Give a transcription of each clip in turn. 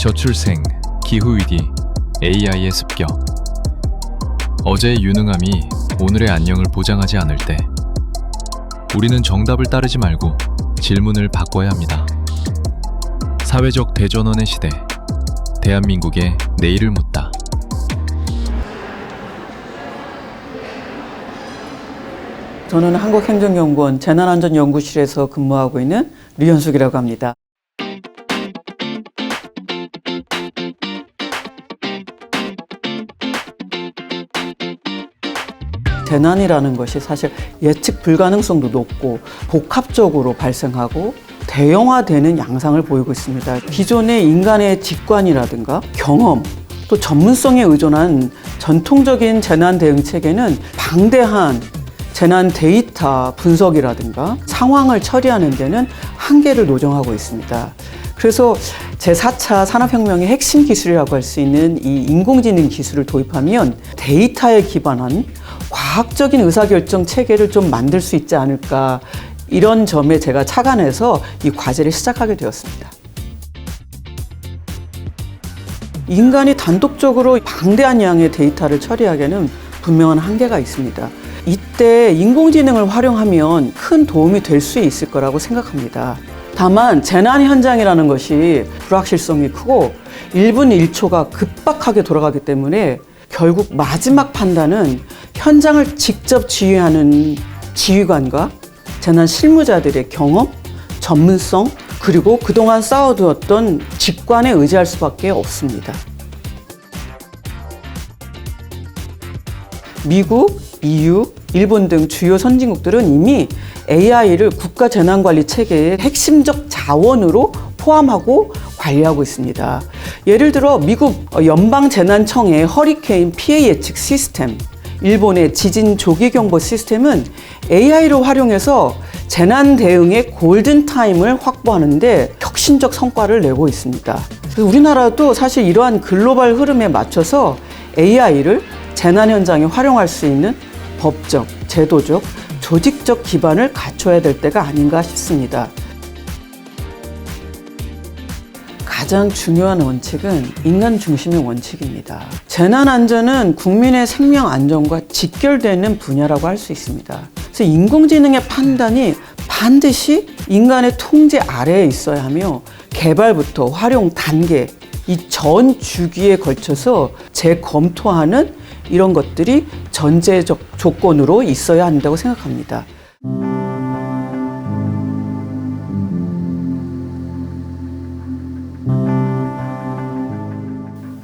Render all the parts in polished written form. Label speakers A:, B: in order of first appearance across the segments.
A: 저출생, 기후위기, AI의 습격. 어제의 유능함이 오늘의 안녕을 보장하지 않을 때 우리는 정답을 따르지 말고 질문을 바꿔야 합니다. 사회적 대전원의 시대, 대한민국의 내일을 묻다.
B: 저는 한국행정연구원 재난안전연구실에서 근무하고 있는 류현숙이라고 합니다. 재난이라는 것이 사실 예측 불가능성도 높고 복합적으로 발생하고 대형화되는 양상을 보이고 있습니다. 기존의 인간의 직관이라든가 경험, 또 전문성에 의존한 전통적인 재난 대응 체계는 방대한 재난 데이터 분석이라든가 상황을 처리하는 데는 한계를 노정하고 있습니다. 그래서 제4차 산업혁명의 핵심 기술이라고 할 수 있는 이 인공지능 기술을 도입하면 데이터에 기반한 과학적인 의사결정 체계를 좀 만들 수 있지 않을까, 이런 점에 제가 착안해서 이 과제를 시작하게 되었습니다. 인간이 단독적으로 방대한 양의 데이터를 처리하기에는 분명한 한계가 있습니다. 이때 인공지능을 활용하면 큰 도움이 될 수 있을 거라고 생각합니다. 다만 재난 현장이라는 것이 불확실성이 크고 1분 1초가 급박하게 돌아가기 때문에 결국 마지막 판단은 현장을 직접 지휘하는 지휘관과 재난 실무자들의 경험, 전문성, 그리고 그동안 쌓아두었던 직관에 의지할 수밖에 없습니다. 미국, EU, 일본 등 주요 선진국들은 이미 AI를 국가 재난관리 체계의 핵심적 자원으로 포함하고 관리하고 있습니다. 예를 들어 미국 연방재난청의 허리케인 피해 예측 시스템, 일본의 지진 조기 경보 시스템은 AI를 활용해서 재난 대응의 골든타임을 확보하는데 혁신적 성과를 내고 있습니다. 우리나라도 사실 이러한 글로벌 흐름에 맞춰서 AI를 재난 현장에 활용할 수 있는 법적, 제도적, 조직적 기반을 갖춰야 될 때가 아닌가 싶습니다. 가장 중요한 원칙은 인간 중심의 원칙입니다. 재난안전은 국민의 생명 안전과 직결되는 분야라고 할 수 있습니다. 그래서 인공지능의 판단이 반드시 인간의 통제 아래에 있어야 하며 개발부터 활용 단계, 이 전 주기에 걸쳐서 재검토하는 이런 것들이 전제적 조건으로 있어야 한다고 생각합니다.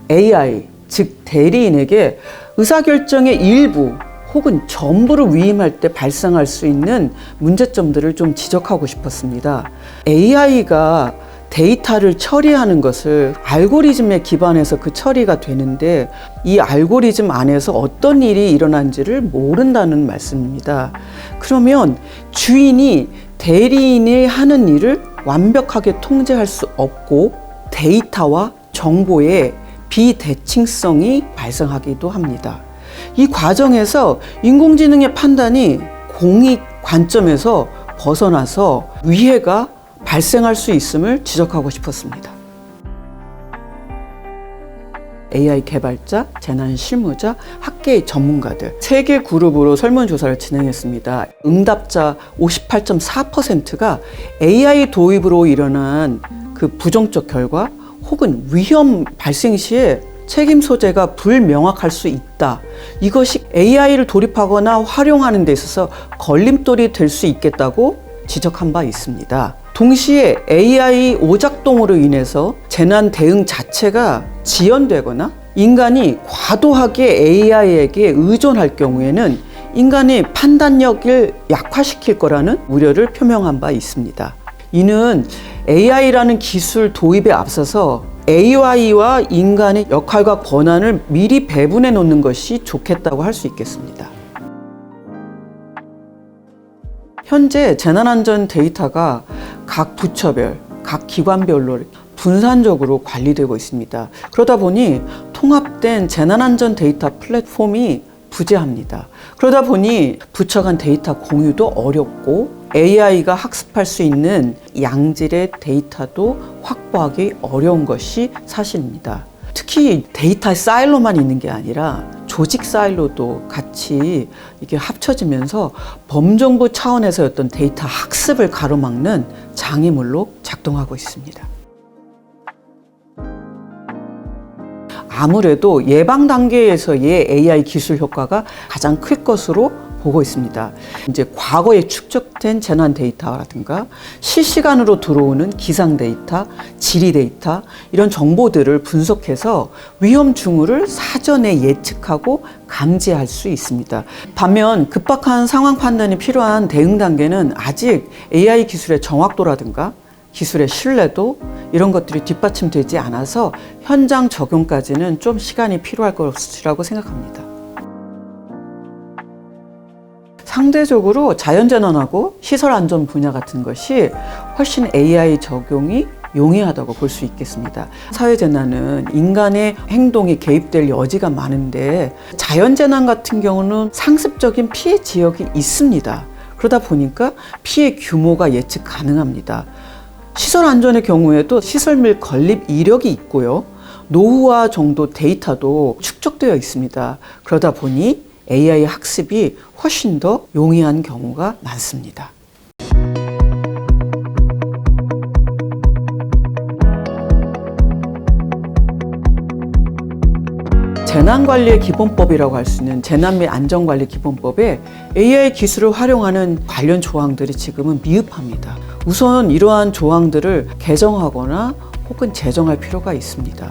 B: AI, 즉 대리인에게 의사결정의 일부 혹은 전부를 위임할 때 발생할 수 있는 문제점들을 좀 지적하고 싶었습니다. AI가 데이터를 처리하는 것을 알고리즘에 기반해서 그 처리가 되는데 이 알고리즘 안에서 어떤 일이 일어난지를 모른다는 말씀입니다. 그러면 주인이 대리인이 하는 일을 완벽하게 통제할 수 없고 데이터와 정보의 비대칭성이 발생하기도 합니다. 이 과정에서 인공지능의 판단이 공익 관점에서 벗어나서 위해가 발생할 수 있음을 지적하고 싶었습니다. AI 개발자, 재난 실무자, 학계의 전문가들 3개 그룹으로 설문조사를 진행했습니다. 응답자 58.4%가 AI 도입으로 일어난 그 부정적 결과 혹은 위험 발생 시에 책임 소재가 불명확할 수 있다. 이것이 AI를 도입하거나 활용하는 데 있어서 걸림돌이 될 수 있겠다고 지적한 바 있습니다. 동시에 AI 오작동으로 인해서 재난 대응 자체가 지연되거나 인간이 과도하게 AI에게 의존할 경우에는 인간의 판단력을 약화시킬 거라는 우려를 표명한 바 있습니다. 이는 AI라는 기술 도입에 앞서서 AI와 인간의 역할과 권한을 미리 배분해 놓는 것이 좋겠다고 할 수 있겠습니다. 현재 재난안전 데이터가 각 부처별, 각 기관별로 분산적으로 관리되고 있습니다. 그러다 보니 통합된 재난안전 데이터 플랫폼이 부재합니다. 그러다 보니 부처 간 데이터 공유도 어렵고 AI가 학습할 수 있는 양질의 데이터도 확보하기 어려운 것이 사실입니다. 특히 데이터 사일로만 있는 게 아니라 조직 사일로도 같이 이게 합쳐지면서 범정부 차원에서의 어떤 데이터 학습을 가로막는 장애물로 작동하고 있습니다. 아무래도 예방 단계에서의 AI 기술 효과가 가장 클 것으로 보고 있습니다. 이제 과거에 축적된 재난 데이터라든가 실시간으로 들어오는 기상 데이터, 지리 데이터 이런 정보들을 분석해서 위험 징후를 사전에 예측하고 감지할 수 있습니다. 반면 급박한 상황 판단이 필요한 대응 단계는 아직 AI 기술의 정확도라든가 기술의 신뢰도 이런 것들이 뒷받침되지 않아서 현장 적용까지는 좀 시간이 필요할 것이라고 생각합니다. 상대적으로 자연재난하고 시설안전 분야 같은 것이 훨씬 AI 적용이 용이하다고 볼 수 있겠습니다. 사회재난은 인간의 행동이 개입될 여지가 많은데 자연재난 같은 경우는 상습적인 피해 지역이 있습니다. 그러다 보니까 피해 규모가 예측 가능합니다. 시설안전의 경우에도 시설 및 건립 이력이 있고요. 노후화 정도 데이터도 축적되어 있습니다. 그러다 보니 AI 학습이 훨씬 더 용이한 경우가 많습니다. 재난관리의 기본법이라고 할 수 있는 재난 및 안전관리 기본법에 AI 기술을 활용하는 관련 조항들이 지금은 미흡합니다. 우선 이러한 조항들을 개정하거나 혹은 제정할 필요가 있습니다.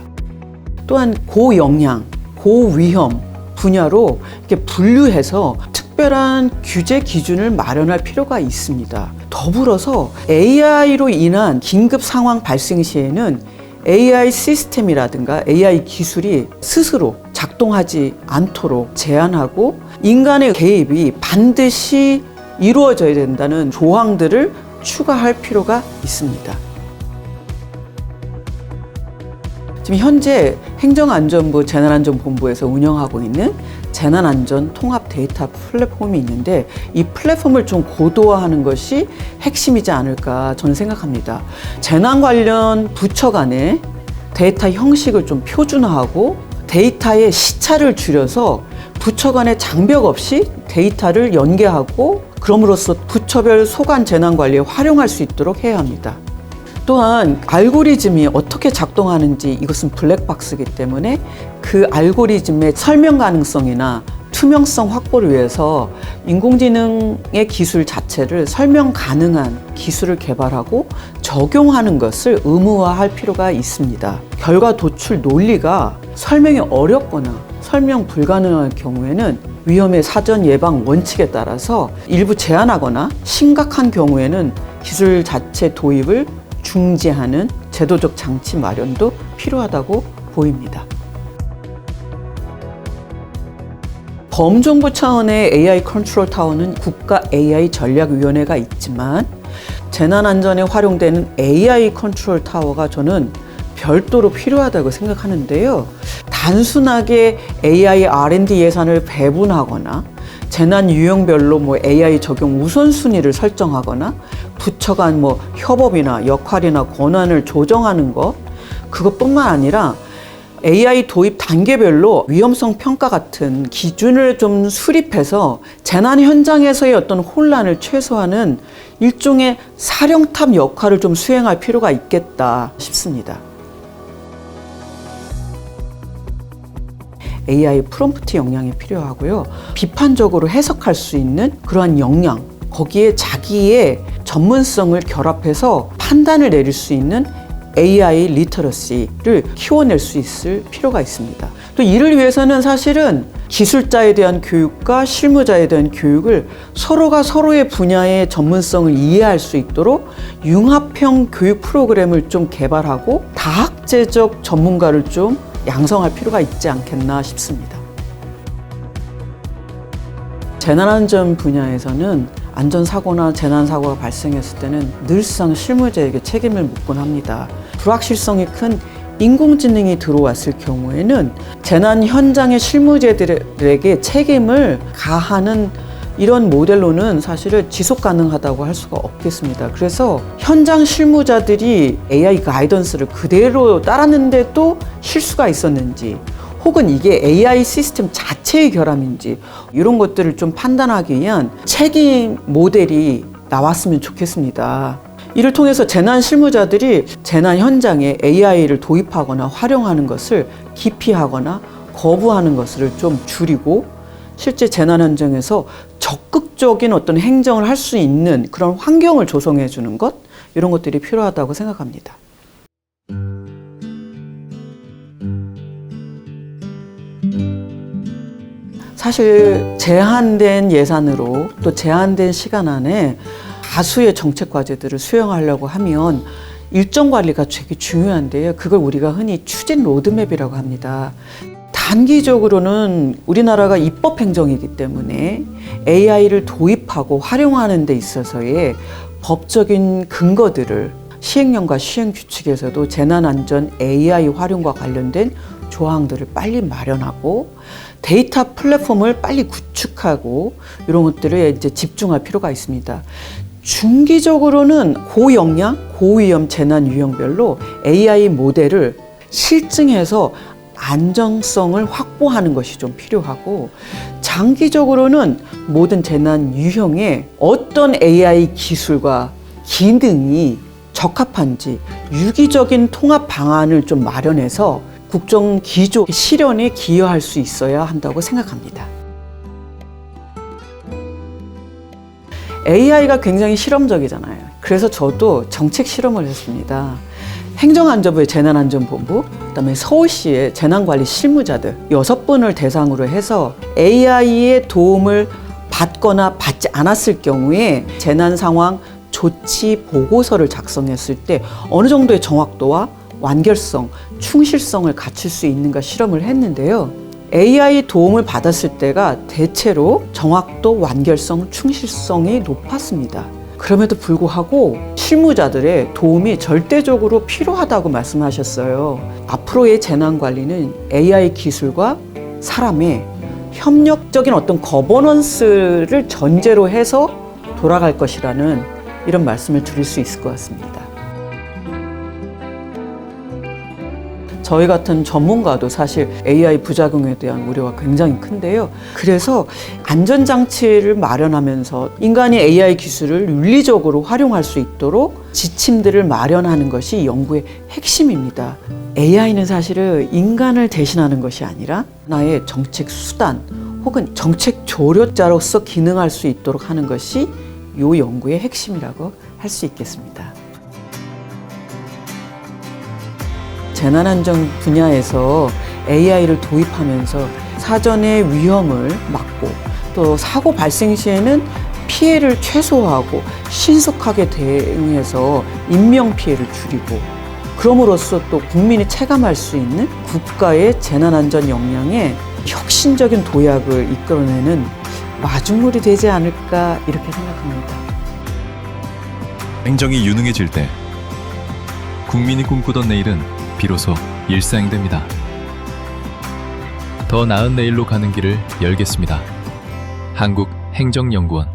B: 또한 고영향, 고위험 분야로 이렇게 분류해서 특별한 규제 기준을 마련할 필요가 있습니다. 더불어서 AI로 인한 긴급 상황 발생 시에는 AI 시스템이라든가 AI 기술이 스스로 작동하지 않도록 제한하고 인간의 개입이 반드시 이루어져야 된다는 조항들을 추가할 필요가 있습니다. 지금 현재 행정안전부 재난안전본부에서 운영하고 있는 재난안전 통합 데이터 플랫폼이 있는데 이 플랫폼을 좀 고도화하는 것이 핵심이지 않을까 저는 생각합니다. 재난 관련 부처 간의 데이터 형식을 좀 표준화하고 데이터의 시차를 줄여서 부처 간의 장벽 없이 데이터를 연계하고 그럼으로써 부처별 소관 재난 관리에 활용할 수 있도록 해야 합니다. 또한 알고리즘이 어떻게 작동하는지 이것은 블랙박스이기 때문에 그 알고리즘의 설명 가능성이나 투명성 확보를 위해서 인공지능의 기술 자체를 설명 가능한 기술을 개발하고 적용하는 것을 의무화할 필요가 있습니다. 결과 도출 논리가 설명이 어렵거나 설명 불가능할 경우에는 위험의 사전 예방 원칙에 따라서 일부 제한하거나 심각한 경우에는 기술 자체 도입을 중지하는 제도적 장치 마련도 필요하다고 보입니다. 범정부 차원의 AI 컨트롤 타워는 국가 AI 전략위원회가 있지만 재난안전에 활용되는 AI 컨트롤 타워가 저는 별도로 필요하다고 생각하는데요. 단순하게 AI R&D 예산을 배분하거나 재난 유형별로 AI 적용 우선순위를 설정하거나 부처 간 협업이나 역할이나 권한을 조정하는 것 그것뿐만 아니라 AI 도입 단계별로 위험성 평가 같은 기준을 좀 수립해서 재난 현장에서의 어떤 혼란을 최소화하는 일종의 사령탑 역할을 좀 수행할 필요가 있겠다 싶습니다. AI 프롬프트 역량이 필요하고요. 비판적으로 해석할 수 있는 그러한 역량, 거기에 자기의 전문성을 결합해서 판단을 내릴 수 있는 AI 리터러시를 키워낼 수 있을 필요가 있습니다. 또 이를 위해서는 사실은 기술자에 대한 교육과 실무자에 대한 교육을 서로가 서로의 분야의 전문성을 이해할 수 있도록 융합형 교육 프로그램을 좀 개발하고 다학제적 전문가를 좀 양성할 필요가 있지 않겠나 싶습니다. 재난안전 분야에서는 안전사고나 재난사고가 발생했을 때는 늘상 실무자에게 책임을 묻곤 합니다. 불확실성이 큰 인공지능이 들어왔을 경우에는 재난 현장의 실무자들에게 책임을 가하는 이런 모델로는 사실은 지속 가능하다고 할 수가 없겠습니다. 그래서 현장 실무자들이 AI 가이던스를 그대로 따랐는데도 실수가 있었는지, 혹은 이게 AI 시스템 자체의 결함인지, 이런 것들을 좀 판단하기 위한 책임 모델이 나왔으면 좋겠습니다. 이를 통해서 재난 실무자들이 재난 현장에 AI를 도입하거나 활용하는 것을 기피하거나 거부하는 것을 좀 줄이고, 실제 재난 현장에서 적극적인 어떤 행정을 할 수 있는 그런 환경을 조성해 주는 것, 이런 것들이 필요하다고 생각합니다. 사실 제한된 예산으로 또 제한된 시간 안에 다수의 정책 과제들을 수행하려고 하면 일정 관리가 되게 중요한데요. 그걸 우리가 흔히 추진 로드맵이라고 합니다. 단기적으로는 우리나라가 입법 행정이기 때문에 AI를 도입하고 활용하는 데 있어서의 법적인 근거들을 시행령과 시행규칙에서도 재난안전 AI 활용과 관련된 조항들을 빨리 마련하고 데이터 플랫폼을 빨리 구축하고 이런 것들에 이제 집중할 필요가 있습니다. 중기적으로는 고역량, 고위험 재난 유형별로 AI 모델을 실증해서 안정성을 확보하는 것이 좀 필요하고, 장기적으로는 모든 재난 유형에 어떤 AI 기술과 기능이 적합한지 유기적인 통합 방안을 좀 마련해서 국정 기조 실현에 기여할 수 있어야 한다고 생각합니다. AI가 굉장히 실험적이잖아요. 그래서 저도 정책 실험을 했습니다. 행정안전부의 재난안전본부, 그다음에 서울시의 재난관리 실무자들 6분을 대상으로 해서 AI의 도움을 받거나 받지 않았을 경우에 재난 상황 조치 보고서를 작성했을 때 어느 정도의 정확도와 완결성, 충실성을 갖출 수 있는가 실험을 했는데요. AI 도움을 받았을 때가 대체로 정확도, 완결성, 충실성이 높았습니다. 그럼에도 불구하고 실무자들의 도움이 절대적으로 필요하다고 말씀하셨어요. 앞으로의 재난관리는 AI 기술과 사람의 협력적인 어떤 거버넌스를 전제로 해서 돌아갈 것이라는 이런 말씀을 드릴 수 있을 것 같습니다. 저희 같은 전문가도 사실 AI 부작용에 대한 우려가 굉장히 큰데요. 그래서 안전장치를 마련하면서 인간이 AI 기술을 윤리적으로 활용할 수 있도록 지침들을 마련하는 것이 연구의 핵심입니다. AI는 사실은 인간을 대신하는 것이 아니라 하나의 정책 수단 혹은 정책 조력자로서 기능할 수 있도록 하는 것이 이 연구의 핵심이라고 할 수 있겠습니다. 재난안전 분야에서 AI를 도입하면서 사전의 위험을 막고 또 사고 발생 시에는 피해를 최소화하고 신속하게 대응해서 인명피해를 줄이고, 그럼으로써 또 국민이 체감할 수 있는 국가의 재난안전 역량에 혁신적인 도약을 이끌어내는 마중물이 되지 않을까 이렇게 생각합니다.
A: 행정이 유능해질 때 국민이 꿈꾸던 내일은 비로소 일상됩니다. 더 나은 내일로 가는 길을 열겠습니다. 한국행정연구원